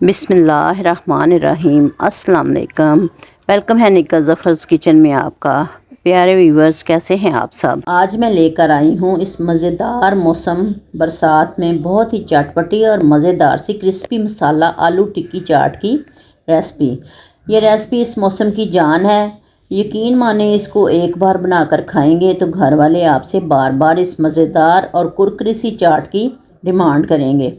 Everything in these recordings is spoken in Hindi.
बिस्मिल्लाहिर्रहमानिर्रहीम। अस्सलाम वालेकुम। वेलकम है निका ज़फ़र्स किचन में आपका। प्यारे व्यूवर्स, कैसे हैं आप सब। आज मैं लेकर आई हूँ इस मज़ेदार मौसम बरसात में बहुत ही चटपटी और मज़ेदार सी क्रिस्पी मसाला आलू टिक्की चाट की रेसिपी। ये रेसिपी इस मौसम की जान है। यकीन माने, इसको एक बार बनाकर खाएंगे तो घर वाले आपसे बार बार इस मज़ेदार और कुरकुरी सी चाट की डिमांड करेंगे।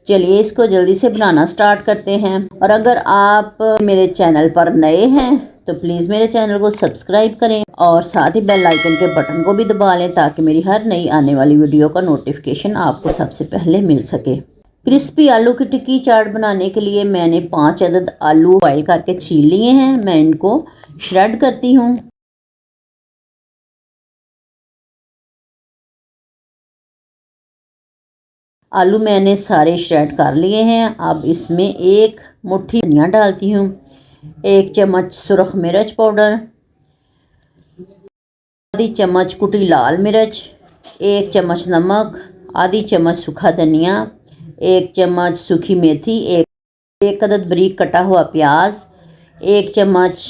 चलिए इसको जल्दी से बनाना स्टार्ट करते हैं। और अगर आप मेरे चैनल पर नए हैं तो प्लीज़ मेरे चैनल को सब्सक्राइब करें और साथ ही बेल आइकन के बटन को भी दबा लें ताकि मेरी हर नई आने वाली वीडियो का नोटिफिकेशन आपको सबसे पहले मिल सके। क्रिस्पी आलू की टिक्की चाट बनाने के लिए मैंने 5 अदद आलू बॉयल करके छील लिए हैं। मैं इनको श्रेड करती हूँ। आलू मैंने सारे श्रेड कर लिए हैं। अब इसमें एक मुट्ठी धनिया डालती हूँ, 1 चम्मच सुरख मिर्च पाउडर, आधी चम्मच कुटी लाल मिर्च, 1 चम्मच नमक, आधी चम्मच सूखा धनिया, 1 चम्मच सूखी मेथी, एक अदद बारीक कटा हुआ प्याज, 1 चम्मच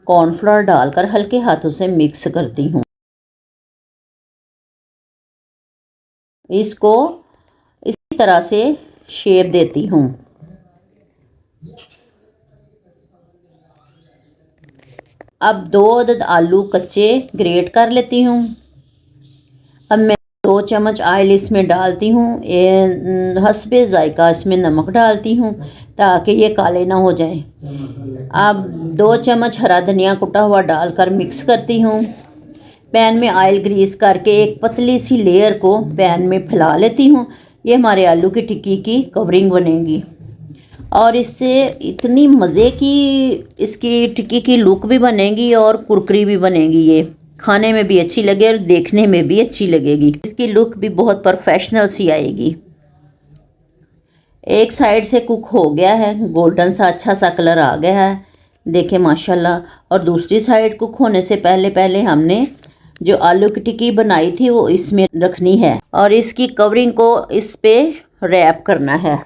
कॉर्नफ्लोर डालकर हल्के हाथों से मिक्स करती हूँ। इसको इसी तरह से शेप देती हूँ। अब 2 अदद आलू कच्चे ग्रेट कर लेती हूँ। अब मैं 2 चम्मच ऑयल इसमें डालती हूँ। हस्बे जायका इसमें नमक डालती हूँ ताकि ये काले ना हो जाए। अब 2 चम्मच हरा धनिया कुटा हुआ डालकर मिक्स करती हूँ। पैन में ऑयल ग्रीस करके एक पतली सी लेयर को पैन में फैला लेती हूँ। ये हमारे आलू की टिक्की की कवरिंग बनेगी और इससे इतनी मज़े की इसकी टिक्की की लुक भी बनेगी और कुरकुरी भी बनेगी। ये खाने में भी अच्छी लगे और देखने में भी अच्छी लगेगी। इसकी लुक भी बहुत प्रोफेशनल सी आएगी। एक साइड से कुक हो गया है, गोल्डन सा अच्छा सा कलर आ गया है, देखें माशाल्लाह। और दूसरी साइड कुक होने से पहले पहले हमने जो आलू की टिक्की बनाई थी वो इसमें रखनी है और इसकी कवरिंग को इस पे रैप करना है।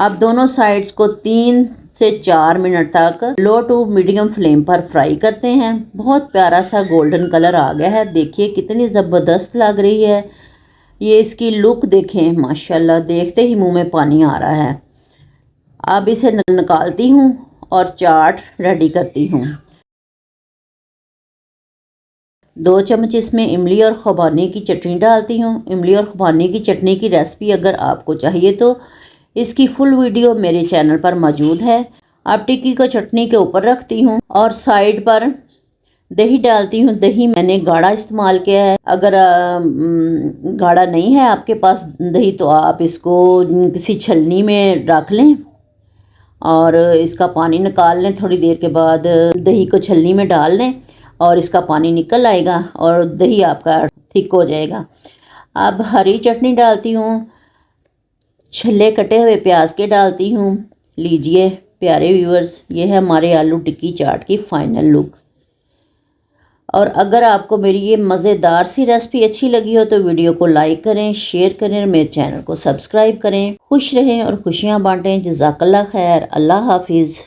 अब दोनों साइड्स को 3 से 4 मिनट तक लो टू मीडियम फ्लेम पर फ्राई करते हैं। बहुत प्यारा सा गोल्डन कलर आ गया है, देखिए कितनी ज़बरदस्त लग रही है। ये इसकी लुक देखें माशाल्लाह, देखते ही मुंह में पानी आ रहा है। अब इसे निकालती हूँ और चाट रेडी करती हूँ। 2 चम्मच इसमें इमली और खुबानी की चटनी डालती हूँ। इमली और खुबानी की चटनी की रेसिपी अगर आपको चाहिए तो इसकी फुल वीडियो मेरे चैनल पर मौजूद है। अब टिक्की को चटनी के ऊपर रखती हूँ और साइड पर दही डालती हूँ। दही मैंने गाढ़ा इस्तेमाल किया है। अगर गाढ़ा नहीं है आपके पास दही तो आप इसको किसी छलनी में रख लें और इसका पानी निकाल लें। थोड़ी देर के बाद दही को छलनी में डाल लें और इसका पानी निकल आएगा और दही आपका थिक हो जाएगा। अब हरी चटनी डालती हूँ, छल्ले कटे हुए प्याज के डालती हूँ। लीजिए प्यारे व्यूअर्स, ये है हमारे आलू टिक्की चाट की फाइनल लुक। और अगर आपको मेरी ये मज़ेदार सी रेसिपी अच्छी लगी हो तो वीडियो को लाइक करें, शेयर करें और मेरे चैनल को सब्सक्राइब करें। खुश रहें और खुशियाँ बांटें। जज़ाकल्लाह खैर। अल्लाह हाफिज़।